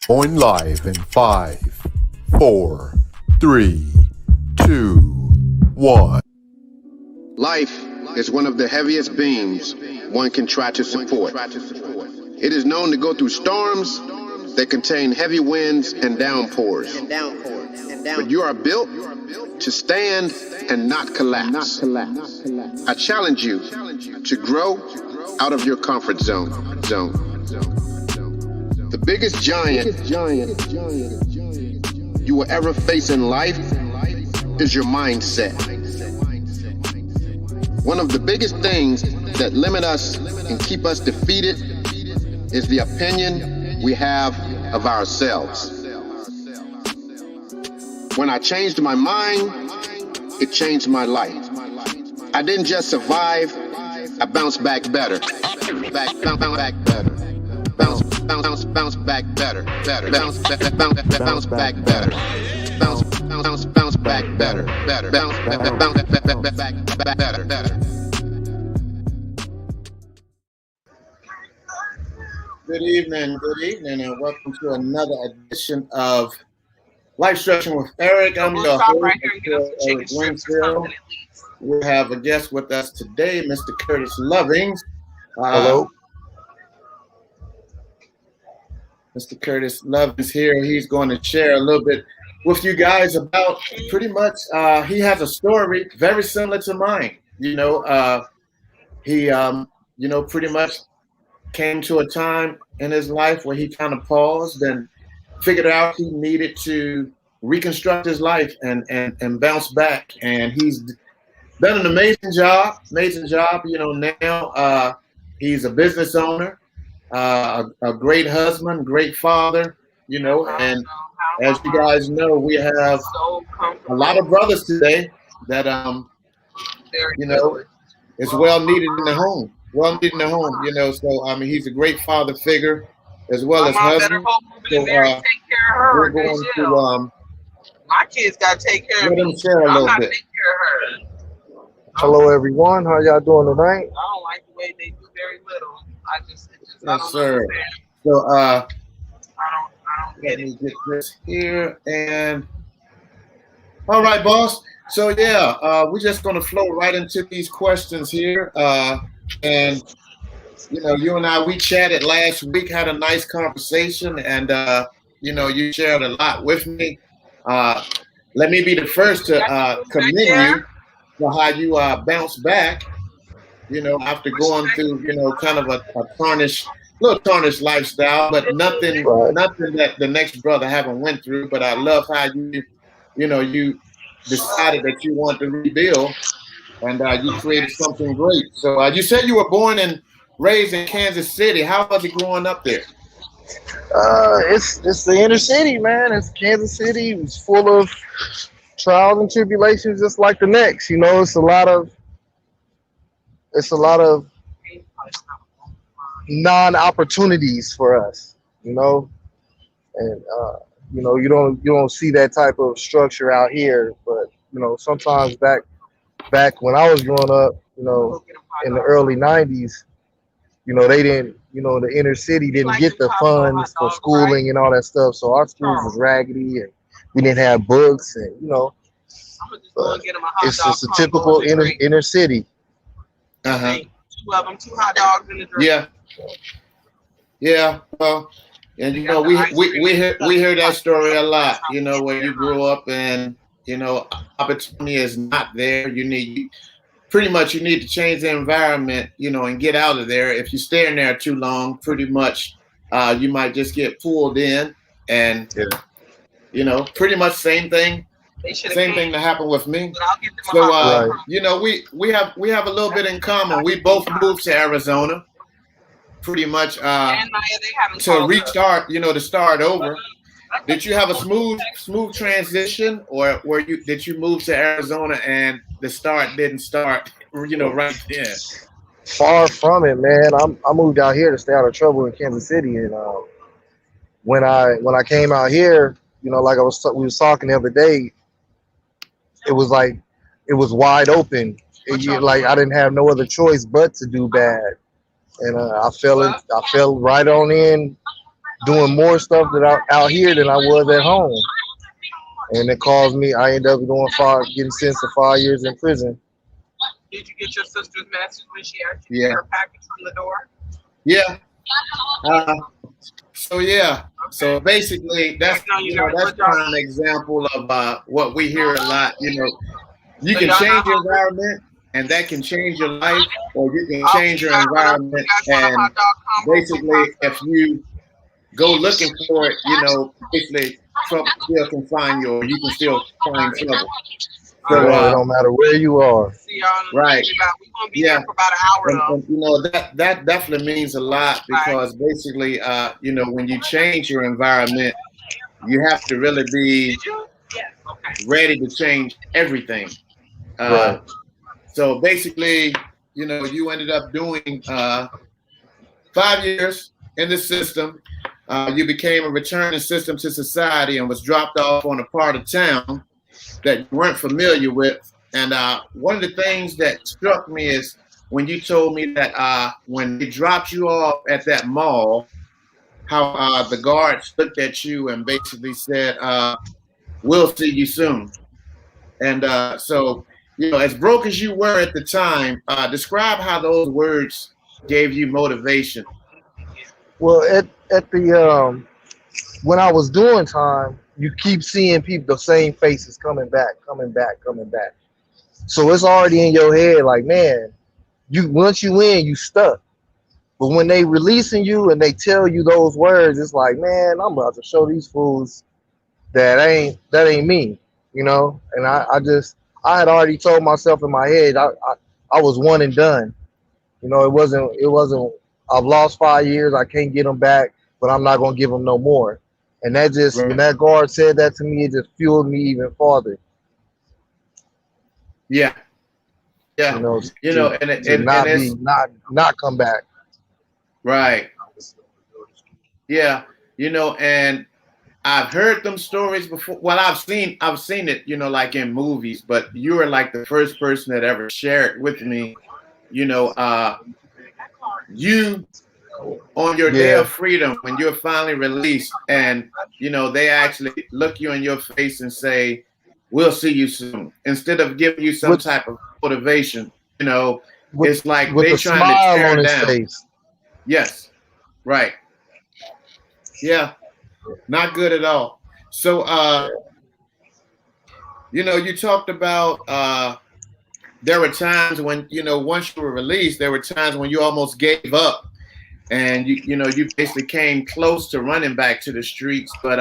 Going live in 5, 4, 3, 2, 1. Life is one of the heaviest beams one can try to support. It is known to go through storms that contain heavy winds and downpours. But you are built to stand and not collapse. I challenge you to grow out of your comfort zone. The biggest giant you will ever face in life is your mindset. One of the biggest things that limit us and keep us defeated is the opinion we have of ourselves. When I changed my mind, it changed my life. I didn't just survive, I bounced back better. Bounce back better. Bounce back better. Bounce back better. Bounce back better. Good evening, and welcome to another edition of LifeStruction with Eric. I'm your host, Eric Winsfield. We have a guest with us today, Mr. Curtis Lovings. Hello. Mr. Curtis Lovings here. He's going to share a little bit with you guys about pretty much, he has a story very similar to mine. He pretty much came to a time in his life where he kind of paused and figured out he needed to reconstruct his life and bounce back. And he's done an amazing job. Now he's a business owner, a great husband, great father, and as you guys know, we have a lot of brothers today that, is well needed in the home. So he's a great father figure as well as husband. So we're going to my kids got to take care of let me. him share a little bit. Hello, everyone. How y'all doing tonight? I don't like the way they do very little. I just Yes, sir. So I don't let get it. me get this here and all right, boss. So we're just going to flow right into these questions here. And you and I, we chatted last week, had a nice conversation, and you shared a lot with me. Let me be the first to commend you for how you bounced back, after going through, kind of a little tarnished lifestyle, but nothing that the next brother haven't went through. But I love how you decided that you want to rebuild, and you created something great. So you said you were born and raised in Kansas City. How was it growing up there? It's the inner city, man. It's Kansas City. It's full of trials and tribulations, just like the next. It's a lot of non-opportunities for us. And you don't see that type of structure out here. But sometimes back when I was growing up, in the early '90s, they didn't, the inner city didn't get the funds for schooling and all that stuff. So our schools was raggedy and we didn't have books and, it's just a typical inner city. Uh-huh. Two of them, 2 hot dogs in the drink. Yeah. Well, and we hear that story a lot, where you grew up and, opportunity is not there. You need to change the environment, and get out of there. If you stay in there too long, pretty much you might just get pulled in and, pretty much same thing that happened with me. So, we have a little bit in common. We both moved to Arizona pretty much to restart, to start over. Did you have a smooth transition, or did you move to Arizona and the start didn't start, right then? Far from it, man. I moved out here to stay out of trouble in Kansas City, and when I came out here, like we was talking the other day, it was wide open. I didn't have no other choice but to do bad, and I fell right on in doing more stuff out here than I was at home. And it caused me. I ended up getting sentenced to 5 years in prison. Did you get your sister's message when she asked you to Yeah. get her package from the door? Yeah. So yeah. So basically, that's that's prime example of what we hear a lot. You know, you can change your environment, and that can change your life, or you can change your environment, and basically, if you go looking for it, you know, basically trouble still can find you, or you can still find trouble. So it don't matter where you are. Right. We're gonna be here for about an hour. And you know that definitely means a lot, because basically, you know, when you change your environment, you have to really be ready to change everything. Right. So basically, you know, you ended up doing 5 years in the system. You became a returning system to society and was dropped off on a part of town that you weren't familiar with. And one of the things that struck me is when you told me that when they dropped you off at that mall, how the guards looked at you and basically said, "We'll see you soon." And so, you know, as broke as you were at the time, describe how those words gave you motivation. Well, at the when I was doing time, you keep seeing people, the same faces coming back, coming back, coming back. So it's already in your head, like, man, once you in, you stuck. But when they releasing you and they tell you those words, it's like, man, I'm about to show these fools that ain't me, you know. And I had already told myself in my head I was one and done. You know, it wasn't. I've lost 5 years. I can't get them back, but I'm not gonna give them no more. And that just when that guard said that to me, it just fueled me even farther. Yeah. Yeah. You know, and it's not come back. Right. Yeah. You know, and I've heard them stories before. Well, I've seen it, you know, like in movies, but you were like the first person that ever shared with me, you know, you on your day of freedom, when you're finally released, and you know, they actually look you in your face and say, "We'll see you soon," instead of giving you some type of motivation. You know, it's like they trying to tear down. Face. Yes. Right. Yeah. Not good at all. So you know, you talked about there were times when, you know, once you were released, there were times when you almost gave up, and you know, you basically came close to running back to the streets, but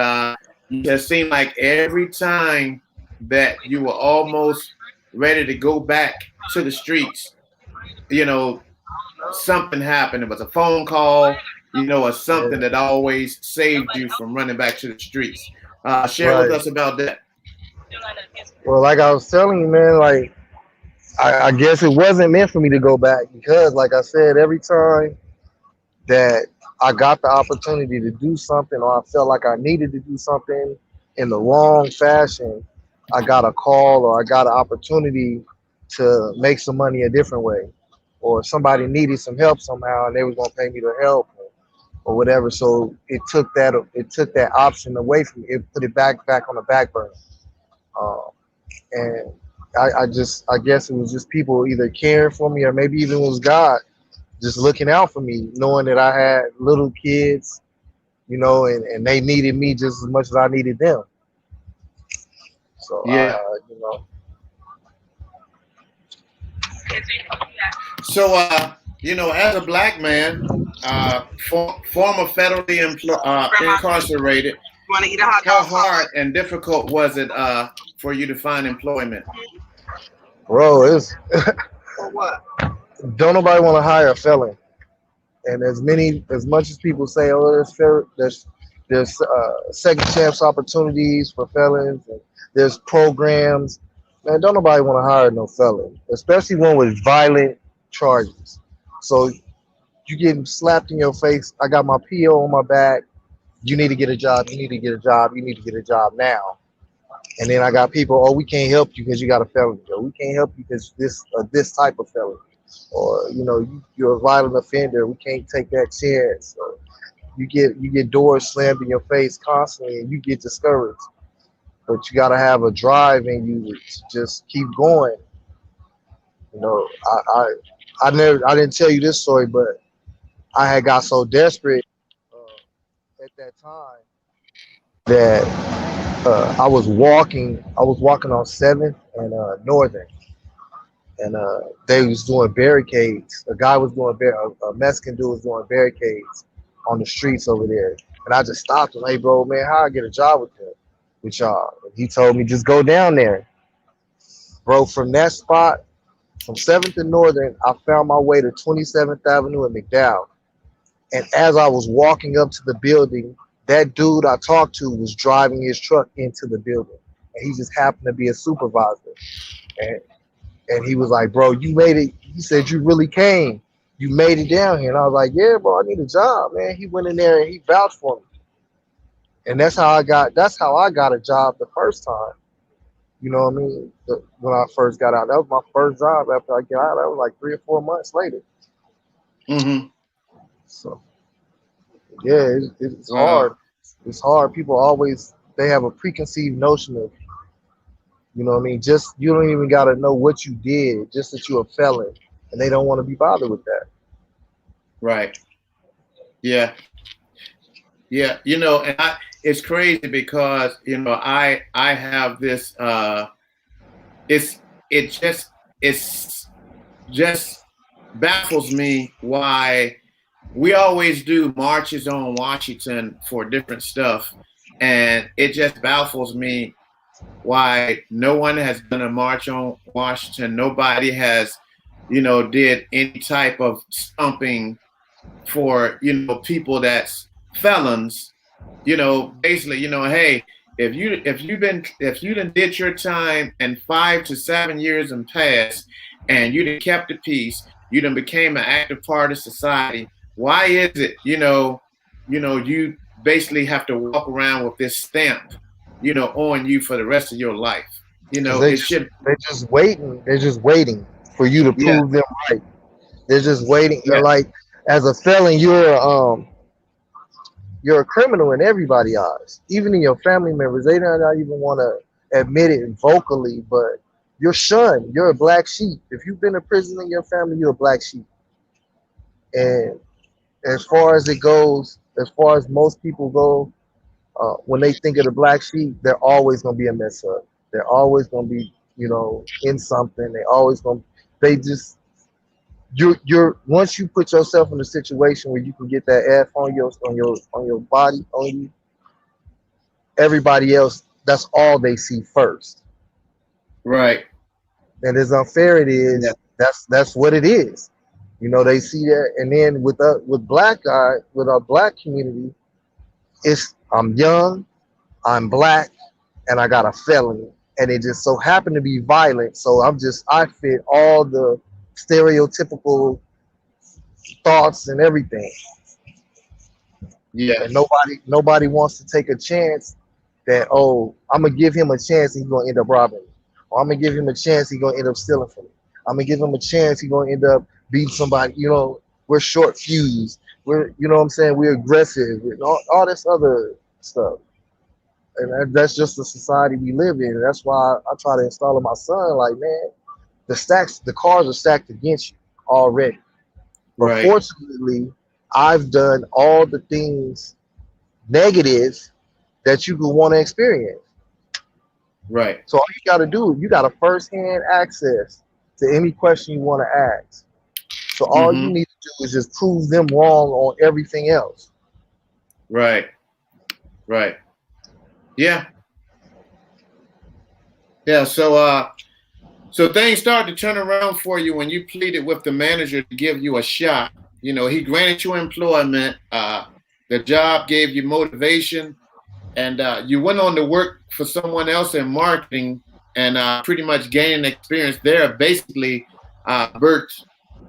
it just seemed like every time that you were almost ready to go back to the streets, you know, something happened. It was a phone call, you know, or something that always saved you from running back to the streets. Share with us about that. Well, like I was telling you, man, like I guess it wasn't meant for me to go back, because, like I said, every time that I got the opportunity to do something, or I felt like I needed to do something in the wrong fashion, I got a call or I got an opportunity to make some money a different way, or somebody needed some help somehow and they was gonna pay me to help, or whatever. So it took that option away from me. It put it back on the back burner. And I guess it was just people either caring for me, or maybe even it was God just looking out for me, knowing that I had little kids, you know, and they needed me just as much as I needed them. So yeah, you know. So you know, as a black man, former federally incarcerated, how hard and difficult was it for you to find employment? Bro, it's For what? don't nobody want to hire a felon. And as much as people say, oh, there's second chance opportunities for felons, and there's programs, man, don't nobody want to hire no felon, especially one with violent charges. So you getting slapped in your face. I got my PO on my back. You need to get a job. You need to get a job. You need to get a job now. And then I got people, oh, we can't help you because you got a felony. Or we can't help you because this type of felony. Or, you know, you're a violent offender. We can't take that chance. you get doors slammed in your face constantly, and you get discouraged. But you gotta have a drive in you to just keep going. You know, I didn't tell you this story, but I had got so desperate at that time that I was walking on 7th and Northern, and they was doing barricades. A guy was doing a Mexican dude was doing barricades on the streets over there, and I just stopped him. Hey, bro, man, how I get a job with y'all? And he told me just go down there, bro. From that spot, from 7th and Northern, I found my way to 27th Avenue and McDowell. And as I was walking up to the building, that dude I talked to was driving his truck into the building, and he just happened to be a supervisor. And and he was like, "Bro, you made it." He said, "You really came. You made it down here." And I was like, "Yeah, bro, I need a job, man." He went in there and he vouched for me, and that's how I got a job the first time. You know what I mean? When I first got out, that was my first job after I got out. That was like 3 or 4 months later. Mm-hmm. So yeah, it's hard. It's hard. People always they have a preconceived notion of, you know what I mean? Just you don't even gotta know what you did, just that you're a felon, and they don't want to be bothered with that. Right. Yeah. Yeah. You know, and it's crazy because, you know, I have this it's just baffles me why we always do marches on Washington for different stuff, and it just baffles me why no one has done a march on Washington. Nobody has, you know, did any type of stumping for, you know, people that's felons. You know, basically, you know, hey, if you done did your time and 5 to 7 years and past, and you done kept the peace, you done became an active part of society. Why is it, you basically have to walk around with this stamp, you know, on you for the rest of your life? You know, They it just should. they're just waiting. They're just waiting for you to Yeah, prove them right. They're just waiting. yeah, Like as a felon, you're a criminal in everybody's eyes, even in your family members. They don't not even want to admit it vocally, but you're shunned. You're a black sheep. If you've been to prison in your family, you're a black sheep. And as far as it goes, as far as most people go, when they think of the black sheep, they're always gonna be a mess up. They're always gonna be, in something. They always gonna. They just you're once you put yourself in a situation where you can get that F on your body on you, everybody else, that's all they see first. right. And as unfair it Yeah, is, that's what it is. They see that, and then with black guy, with our black community, it's I'm young, I'm black, and I got a felony, and it just so happened to be violent. So I fit all the stereotypical thoughts and everything, yeah, and nobody wants to take a chance that, oh, I'm gonna give him a chance and he's gonna end up robbing me, or I'm gonna give him a chance he's gonna end up stealing from me. I'm gonna give him a chance he's gonna end up beating somebody. We're short fused. You know what I'm saying? We're aggressive and all this other stuff. And that's just the society we live in. And that's why I try to install in my son, like, man, the cards are stacked against you already. But right, fortunately, I've done all the things negative that you could want to experience. right. So all you got to do, you got a first-hand access to any question you want to ask. So all you Mm-hmm. need to do is just prove them wrong on everything else. Right, right. Yeah, yeah. So things started to turn around for you when you pleaded with the manager to give you a shot. You know, he granted you employment. The job gave you motivation, and you went on to work for someone else in marketing, and pretty much gaining experience there. Basically, birthed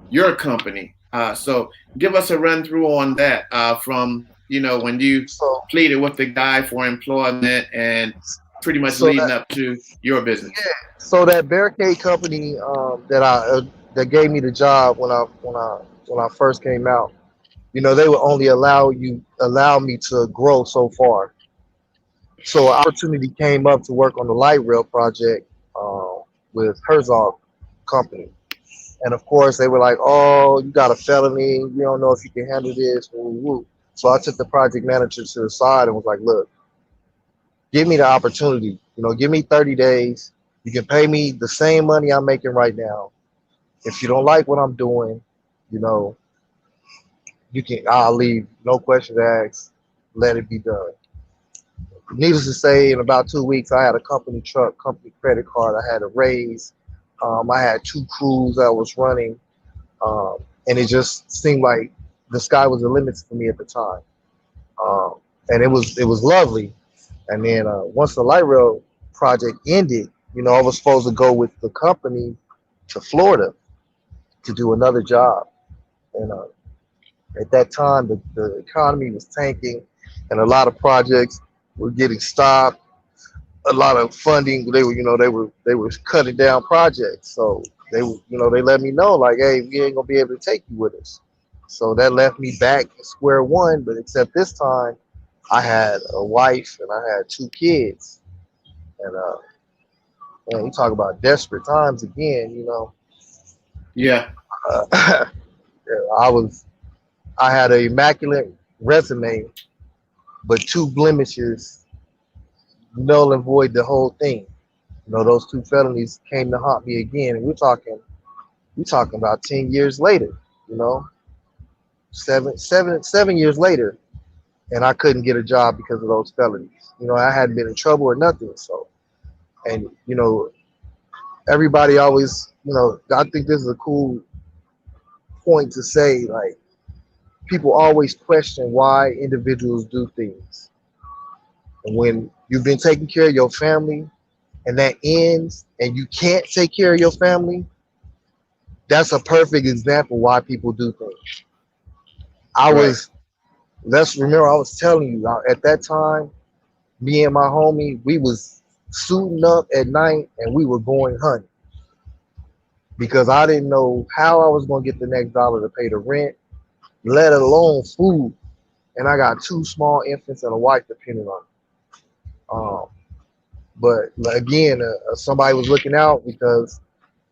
your company. So give us a run through on that, from when you So pleaded with the guy for employment and pretty much so leading that up to your business. so that barricade company that gave me the job when I first came out. you know, they would only allow me to grow so far. So an opportunity came up to work on the light rail project with Herzog Company. And of course, they were like, "Oh, you got a felony. We don't know if you can handle this." Woo, woo. So I took the project manager to the side and was like, "Look, give me the opportunity. You know, give me 30 days. You can pay me the same money I'm making right now. If you don't like what I'm doing, you know, I'll leave. No questions asked. Let it be done." Needless to say, in about 2 weeks, I had a company truck, company credit card. I had a raise. I had 2 crews I was running, and it just seemed like the sky was the limit for me at the time. And it was lovely. And then once the light rail project ended, you know, I was supposed to go with the company to Florida to do another job. And at that time, the economy was tanking, and a lot of projects were getting stopped. A lot of funding, they were cutting down projects. So they let me know like, hey, we ain't gonna be able to take you with us. So that left me back at square one. But except this time, I had a wife and I had 2 kids. And man, you talk about desperate times again. You know, Yeah. I had an immaculate resume, but 2 blemishes null and void the whole thing. You know, those 2 felonies came to haunt me again, and we're talking about 10 years later. You know, 7 years later, and I couldn't get a job because of those felonies. You know, I hadn't been in trouble or nothing. So, and you know, everybody always, you know, I think this is a cool point to say, like, people always question why individuals do things. And when you've been taking care of your family and that ends and you can't take care of your family, that's a perfect example why people do things. Right. Remember I was telling you at that time, me and my homie, we was suiting up at night and we were going hunting because I didn't know how I was going to get the next dollar to pay the rent, let alone food. And I got 2 small infants and a wife depending on me. But again, somebody was looking out because,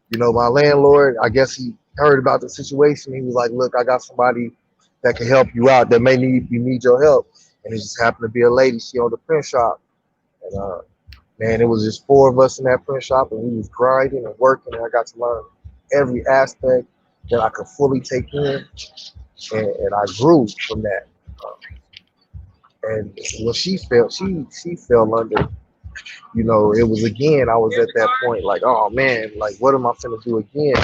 you know, my landlord, I guess he heard about the situation. He was like, look, I got somebody that can help you out that may need your help. And it just happened to be a lady. She owned a print shop. And man, it was just 4 of us in that print shop, and we was grinding and working, and I got to learn every aspect that I could fully take in, and I grew from that. And when she fell under, you know, it was again, I was at that point like, oh man, like what am I finna do again?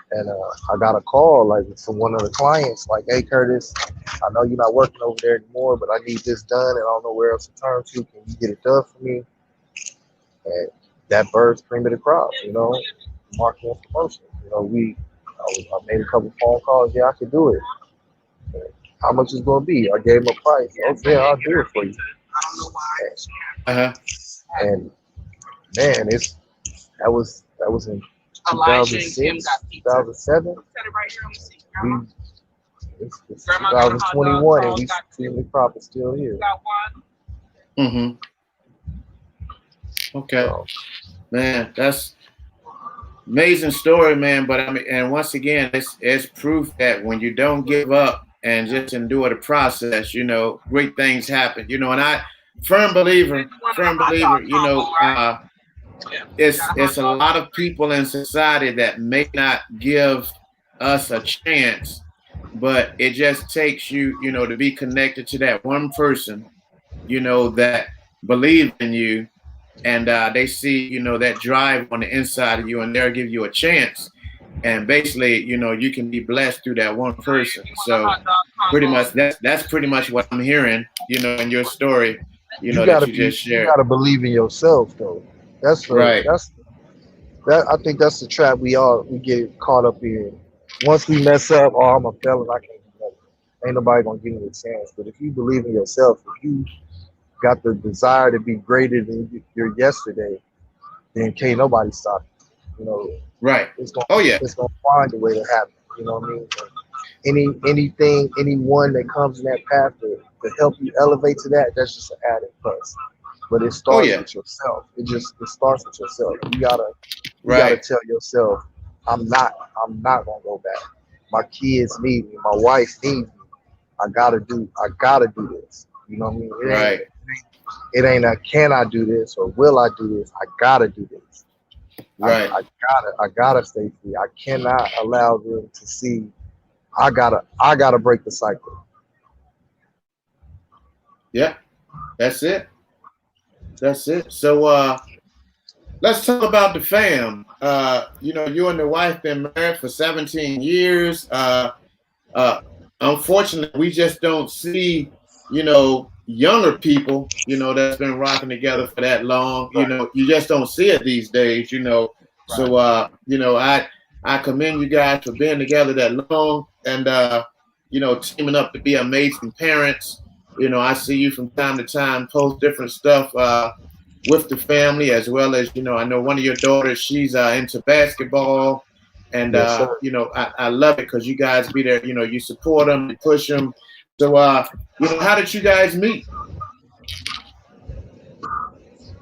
And I got a call like from one of the clients, like, hey Curtis, I know you're not working over there anymore, but I need this done and I don't know where else to turn to. Can you get it done for me? And that bird cream of the crop, you know, marketing and promotion. You know, I made a couple phone calls. Yeah, I could do it. And how much is going to be? I gave him a price. Okay, I'll do it for you. Uh-huh. And man, that was in 2006, 2007. It's 2021, and we cream the crop is still here. Mm-hmm. Okay. So, Man, that's amazing story, man. But I mean, and once again, it's proof that when you don't give up and just endure the process, you know, great things happen. You know, and I firm believer, you know, it's a lot of people in society that may not give us a chance, but it just takes you, you know, to be connected to that one person, you know, that believe in you, and they see, you know, that drive on the inside of you, and they'll give you a chance. And basically, you know, you can be blessed through that one person. So pretty much that's pretty much what I'm hearing, you know, in your story, you know, that you just shared. You gotta believe in yourself though. Right. I think that's the trap we get caught up in. Once we mess up, oh, I'm a felon, I can't do nothing. Ain't nobody gonna give me a chance. But if you believe in yourself, if you got the desire to be greater than your yesterday, then can't nobody stop you. You know, Right. it's gonna Oh yeah. it's gonna find a way to happen. You know what I mean? anyone that comes in that path to help you elevate to that, that's just an added plus. But it Oh starts yeah. with yourself. It starts with yourself. You gotta Right. tell yourself, I'm not gonna go back. My kids need me. My wife needs me. I gotta do this. You know what I mean? Right. It ain't a can I do this or will I do this? I gotta do this. Right. I gotta stay free. I cannot allow them to see. I gotta break the cycle. Yeah. That's it. That's it. So let's talk about the fam. You and the wife been married for 17 years. Uh, Unfortunately, we just don't see, younger people, that's been rocking together for that long. You just don't see it these days. So, I commend you guys for being together that long and, teaming up to be amazing parents. I see you from time to time post different stuff with the family as well as, I know one of your daughters, she's into basketball. And Yes, sir. I love it because you guys be there. You support them, you push them. So, how did you guys meet?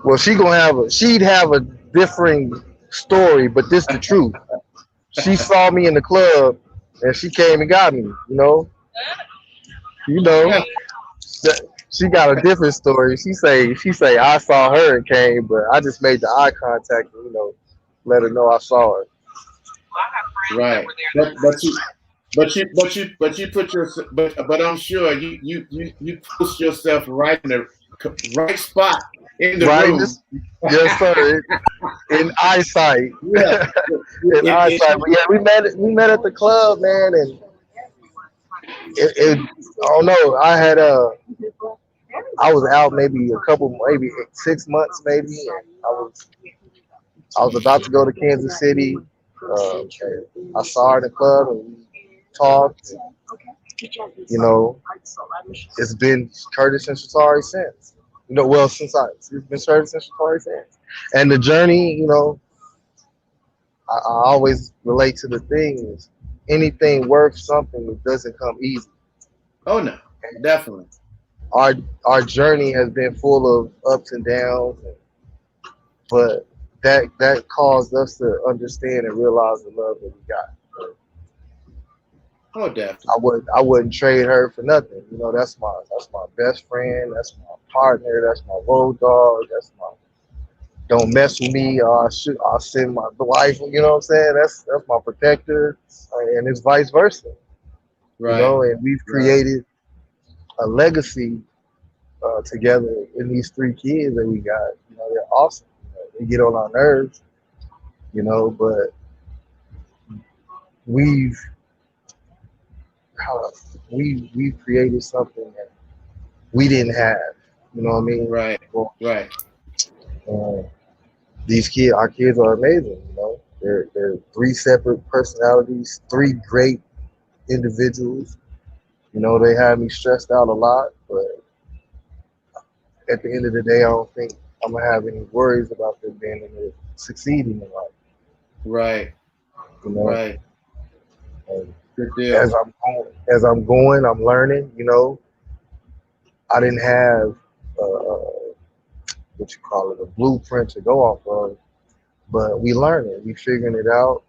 Well, she'd have a differing story, but this the truth. She saw me in the club and she came and got me. You know. She got a different story. She say I saw her and came, but I just made the eye contact and let her know I saw her. Well, I have friends that Right, were there. but you put your but I'm sure you post yourself right in the right spot in the Right? room. Yes, sir. In eyesight. Yeah, In eyesight. But yeah, we met at the club, man, and it I don't know. I was out maybe 6 months, maybe, and I was about to go to Kansas City. And I saw her in the club and we talked. It's been Curtis and Shatari since. Well, it's been Curtis and Shatari since. And the journey, I always relate to the thing is anything worth something, it doesn't come easy. Oh no, definitely. Our our journey has been full of ups and downs, but that caused us to understand and realize the love that we got. Oh, definitely. I wouldn't trade her for nothing. That's my best friend. That's my partner. That's my road dog. That's my don't mess with me. I'll send my wife. You know what I'm saying? That's my protector, and it's vice versa. Right. And we've created a legacy together in these three kids that we got. They're awesome. They get on our nerves, but we've we've created something that we didn't have. You know what I mean? Right. Well, Right. our kids are amazing. They're three separate personalities, three great individuals. They have me stressed out a lot, but at the end of the day, I don't think I'm gonna have any worries about them being able to succeeding in life. Right. Right. And Good deal. as I'm going, I'm learning. I didn't have what you call it, a blueprint to go off of, but we learning, we figuring it out.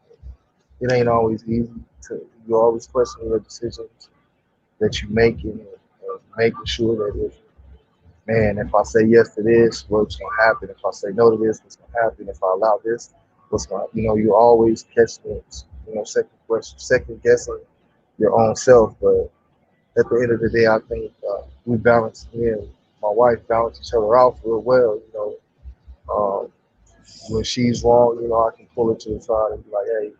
It ain't always easy. You always question your decisions that you making and making sure that if I say yes to this, what's gonna happen? If I say no to this, what's gonna happen? If I allow this, what's gonna, you always catch things, second guessing your own self. But at the end of the day, I think me and my wife balance each other out real well. When she's wrong, I can pull her to the side and be like, hey,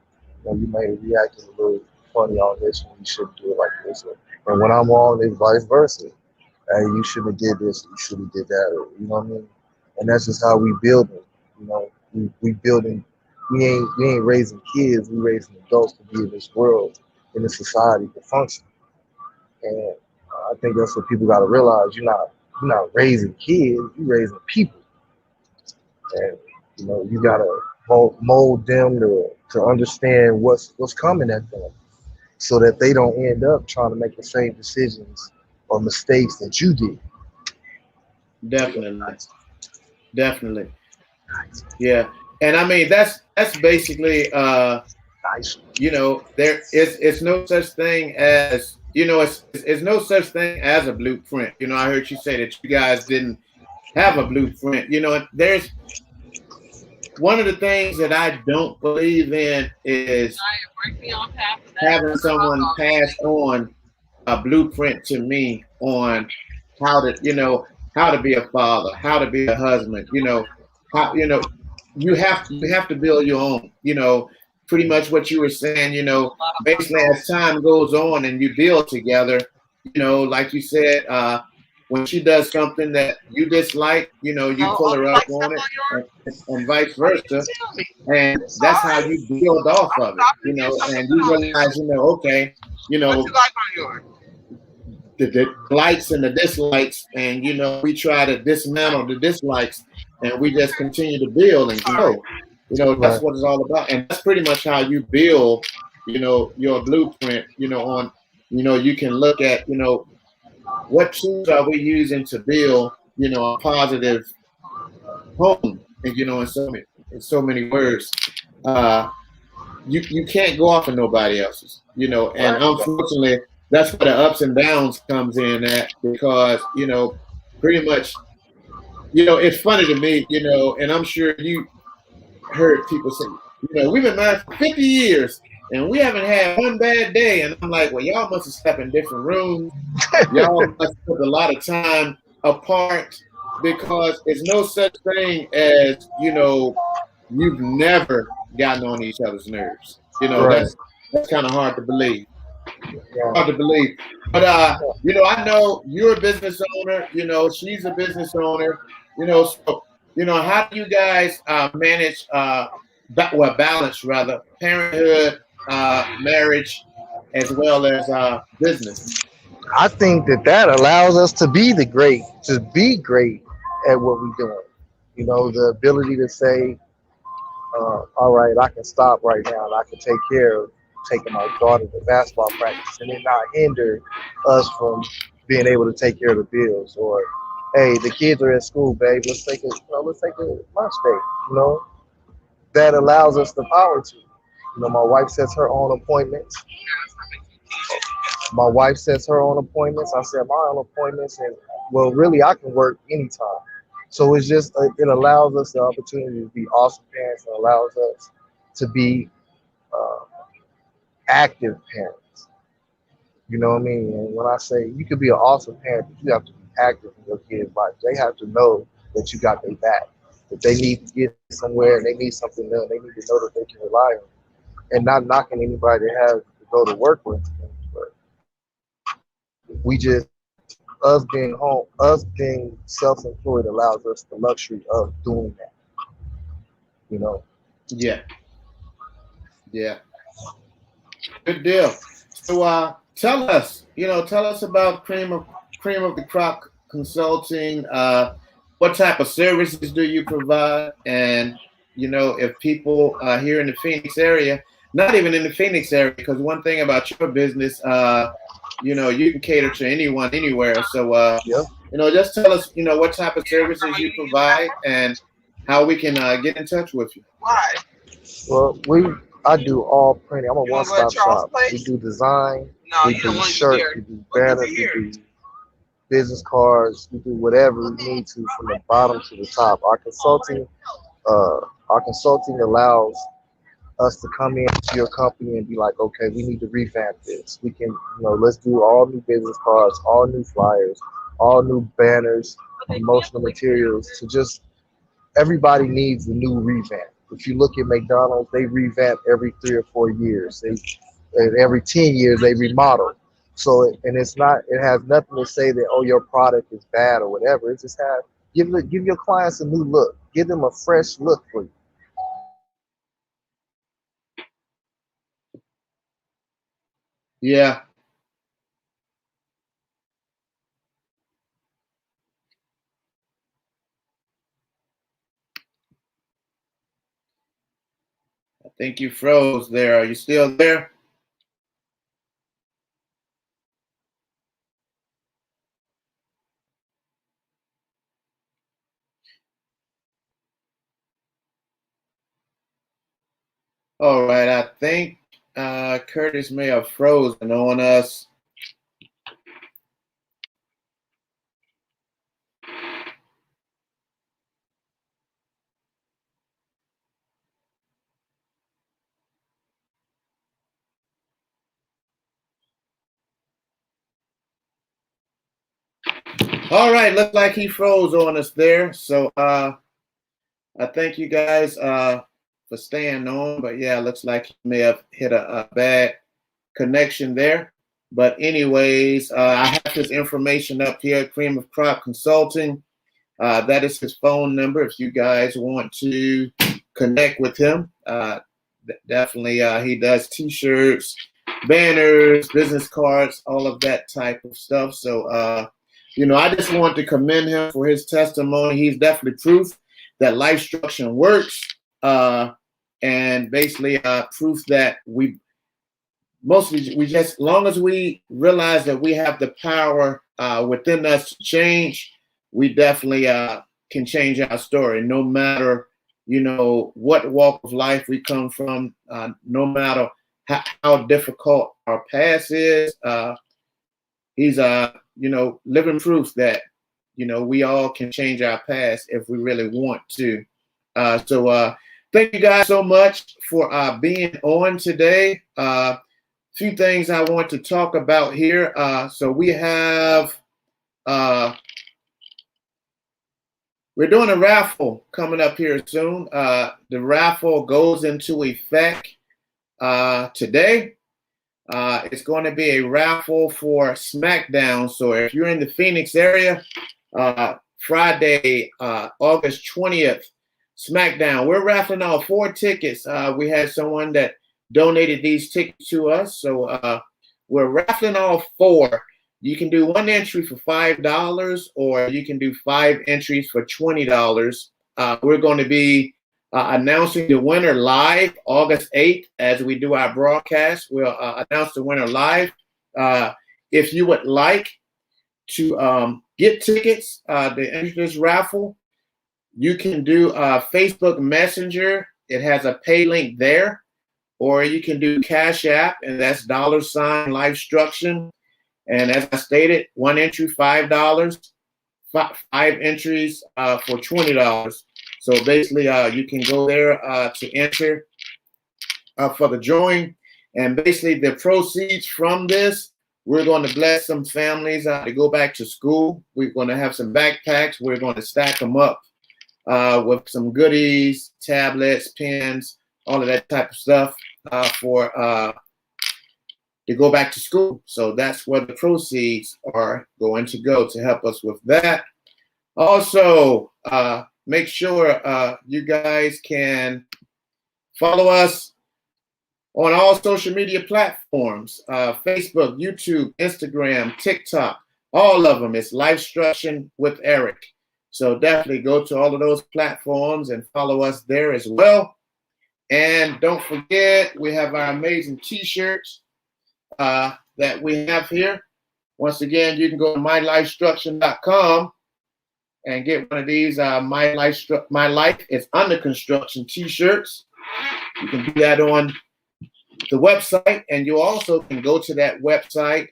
you may be reacting a little funny on this when you shouldn't do it like this. And when I'm wrong, it's vice versa. Hey, you shouldn't have did this, you should have did that, you know what I mean? And that's just how we build it. We building. We ain't raising kids. We raising adults to be in this world, in this society to function. And I think that's what people got to realize. You're not raising kids. You're raising people. And you gotta mold them to understand what's coming at them. so that they don't end up trying to make the same decisions or mistakes that you did. Definitely, definitely, yeah. And I mean that's basically Nice. you know, there is it's no such thing as it's no such thing as a blueprint. You know, I heard you say that you guys didn't have a blueprint. You know, there's one of the things that I don't believe in is having someone pass on a blueprint to me on how to, how to be a father, how to be a husband, how, you have to build your own, pretty much what you were saying, basically as time goes on and you build together, like you said, when she does something that you dislike, you pull her up on it and vice versa. And that's how you build off of it, and you realize, okay, you know, the likes and the dislikes, and we try to dismantle the dislikes, and we just continue to build and grow. That's Right. what it's all about, and that's pretty much how you build. Your blueprint. On, you can look at, what tools are we using to build, a positive home, and in so many words. You can't go off of nobody else's, and unfortunately that's where the ups and downs comes in at, because, pretty much, it's funny to me, and I'm sure you heard people say, we've been married for 50 years and we haven't had one bad day. And I'm like, well, y'all must have slept in different rooms. Y'all must have put a lot of time apart, because there's no such thing as, you've never gotten on each other's nerves. Right. That's kind of hard to believe. Yeah. Hard to believe. But I know you're a business owner, she's a business owner, so how do you guys manage balance rather parenthood, marriage, as well as business? I think that allows us to be great at what we're doing. The ability to say, all right, I can stop right now and I can take care of taking my daughter to basketball practice and it not hinder us from being able to take care of the bills. Or, hey, the kids are at school, babe. Let's take a lunch date. That allows us the power to. My wife sets her own appointments. My wife sets her own appointments. I set my own appointments, and well, really, I can work anytime. So it's just it allows us the opportunity to be awesome parents, and allows us to be uh, active parents. You know what I mean? And when I say you could be an awesome parent, but you have to be active in your kids' life. They have to know that you got their back. If they need to get somewhere and they need something done, they need to know that they can rely on you. And not knocking anybody that has to go to work with them, but we just us being home, us being self-employed allows us the luxury of doing that. You know. Yeah, yeah, good deal. So tell us about cream of the crop consulting. What type of services do you provide? And if people here in the Phoenix area, not even in the Phoenix area, because one thing about your business, you can cater to anyone, anywhere. So, Yeah. just tell us, what type of services you provide and how we can get in touch with you. Well, I do all printing. I'm a one-stop shop. We do design, we do shirt, we do banners, we do business cards, we do whatever we need to from the bottom to the top. Our consulting allows us to come into your company and be like, okay, we need to revamp this. We can, let's do all new business cards, all new flyers, all new banners, promotional materials. To just everybody needs a new revamp. If you look at McDonald's, they revamp every 3 or 4 years. And every 10 years they remodel. So and it has nothing to say that, oh, your product is bad or whatever. It just give your clients a new look. Give them a fresh look for you. Yeah. I think you froze there. Are you still there? All right, I think Curtis may have frozen on us. All right, looks like he froze on us there. So I thank you guys for staying on. But yeah, looks like he may have hit a bad connection there. But anyways, I have his information up here, Cream of Crop Consulting. That is his phone number if you guys want to connect with him. Definitely, he does T-shirts, banners, business cards, all of that type of stuff. So, I just want to commend him for his testimony. He's definitely proof that LifeStruction works, and basically proof that as long as we realize that we have the power within us to change, we definitely can change our story, no matter what walk of life we come from, no matter how difficult our past is. He's living proof that we all can change our past if we really want to. So thank you guys so much for being on today. Few things I want to talk about here. So we have we're doing a raffle coming up here soon. The raffle goes into effect today. It's going to be a raffle for SmackDown. So if you're in the Phoenix area, Friday, August 20th, SmackDown. We're raffling off 4 tickets. We had someone that donated these tickets to us. So we're raffling off 4. You can do 1 entry for $5, or you can do 5 entries for $20. We're going to be announcing the winner live August 8th as we do our broadcast. We'll announce the winner live. If you would like to get tickets to enter this raffle, you can do Facebook Messenger. It has a pay link there. Or you can do Cash App, and that's $LifeStruction. And as I stated, 1 entry, $5, 5 entries for $20. So basically, you can go there to enter for the drawing. And basically, the proceeds from this, we're going to bless some families to go back to school. We're going to have some backpacks. We're going to stack them up with some goodies, tablets, pens, all of that type of stuff for to go back to school. So that's where the proceeds are going to go to help us with that. Also, make sure you guys can follow us on all social media platforms, Facebook, YouTube, Instagram, TikTok, all of them. It's LifeStruction with Eric. So definitely go to all of those platforms and follow us there as well. And don't forget, we have our amazing T-shirts that we have here. Once again, you can go to mylifestruction.com and get one of these My Life is Under Construction T-shirts. You can do that on the website, and you also can go to that website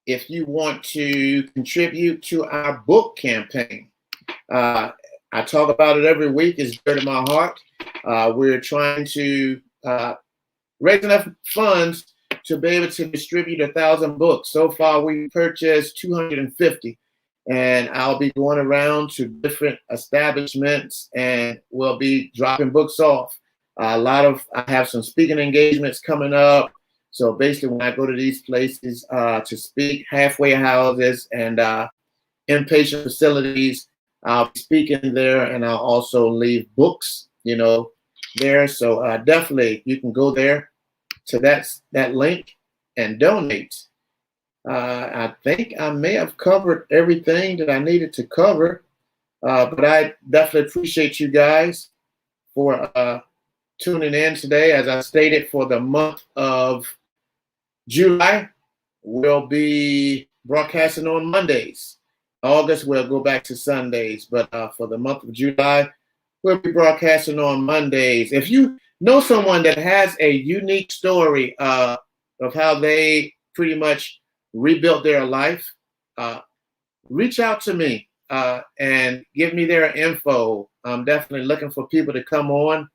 if you want to contribute to our book campaign. I talk about it every week. It's dear to my heart. We're trying to raise enough funds to be able to distribute 1,000 books. So far, we purchased 250, and I'll be going around to different establishments, and we'll be dropping books off. I have some speaking engagements coming up. So basically, when I go to these places to speak, halfway houses and inpatient facilities, I'll be speaking there, and I'll also leave books, there. So definitely, you can go there to that link and donate. I think I may have covered everything that I needed to cover, but I definitely appreciate you guys for tuning in today. As I stated, for the month of July, we'll be broadcasting on Mondays. August, we'll go back to Sundays. But for the month of July, We'll be broadcasting on Mondays. If you know someone that has a unique story of how they pretty much rebuilt their life, reach out to me and give me their info. I'm definitely looking for people to come on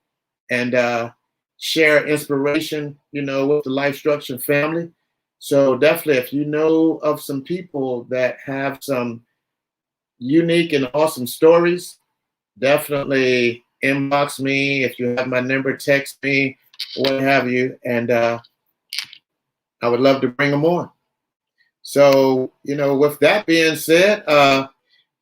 and share inspiration, with the LifeStruction family. So definitely, if you know of some people that have some unique and awesome stories, definitely inbox me. If you have my number, text me, what have you, and I would love to bring them on. So, with that being said,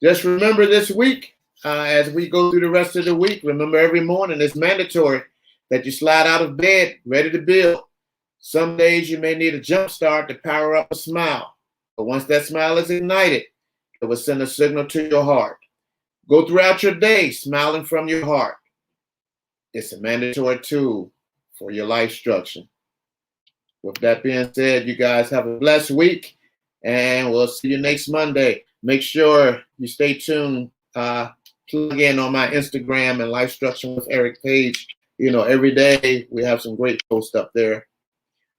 just remember this week, as we go through the rest of the week, remember every morning it's mandatory that you slide out of bed ready to build. Some days you may need a jump start to power up a smile. But once that smile is ignited, it will send a signal to your heart. Go throughout your day smiling from your heart. It's a mandatory tool for your LifeStruction. With that being said, you guys have a blessed week, and we'll see you next Monday. Make sure you stay tuned. Plug in on my Instagram and LifeStruction with Eric page. Every day we have some great posts up there.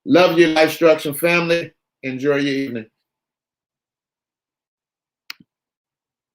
Love you, LifeStruction family. Enjoy your evening.